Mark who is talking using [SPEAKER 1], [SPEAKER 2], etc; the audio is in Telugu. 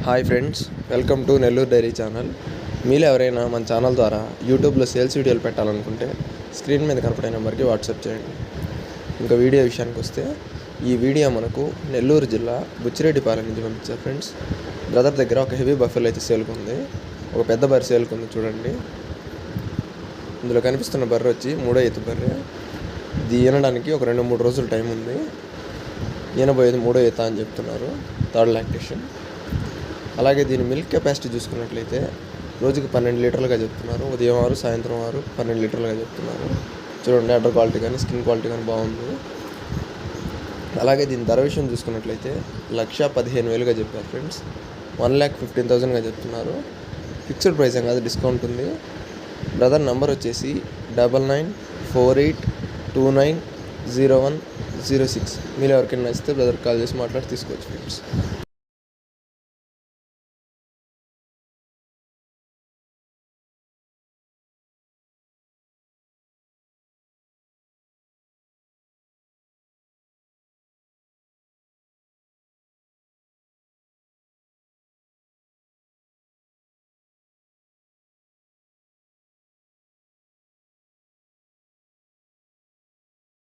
[SPEAKER 1] Hi friends, welcome to Nellore dairy channel. మీలో ఎవరైనా మన ఛానల్ ద్వారా యూట్యూబ్లో సేల్స్ వీడియోలు పెట్టాలనుకుంటే స్క్రీన్ మీద కనపడే నెంబర్కి వాట్సాప్ చేయండి. ఇంకా వీడియో విషయానికి వస్తే, ఈ వీడియో మనకు నెల్లూరు జిల్లా బుచ్చిరెడ్డిపాలెం నుంచి పంపించారు ఫ్రెండ్స్. బ్రదర్ దగ్గర ఒక హెవీ బఫెల్ అయితే సేల్కుంది, ఒక పెద్ద బర్రె సేల్కుంది. చూడండి, ఇందులో కనిపిస్తున్న బర్రె వచ్చి 3వ ఈత బర్రె. ఇది ఈనడానికి ఒక 2-3 రోజులు టైం ఉంది. ఈనబోయేది 3వ ఈత అని చెప్తున్నారు, థర్డ్ లాక్టేషన్. అలాగే దీని మిల్క్ కెపాసిటీ చూసుకున్నట్లయితే రోజుకి 12 లీటర్లుగా చెప్తున్నారు. ఉదయం 6, సాయంత్రం 6, 12 లీటర్లుగా చెప్తున్నారు. చూడండి, అడ్డర్ క్వాలిటీ కానీ స్కిన్ క్వాలిటీ కానీ బాగుంది. అలాగే దీని ధర విషయం చూసుకున్నట్లయితే 1,15,000గా చెప్పారు ఫ్రెండ్స్. 1,15,000గా చెప్తున్నారు. ఫిక్స్డ్ ప్రైస్ కాదు, డిస్కౌంట్ ఉంది. బ్రదర్ నెంబర్ వచ్చేసి 9948290106. మీరు ఎవరికైనా నచ్చితే బ్రదర్ కాల్ చేసి మాట్లాడి తీసుకోవచ్చు ఫ్రెండ్స్.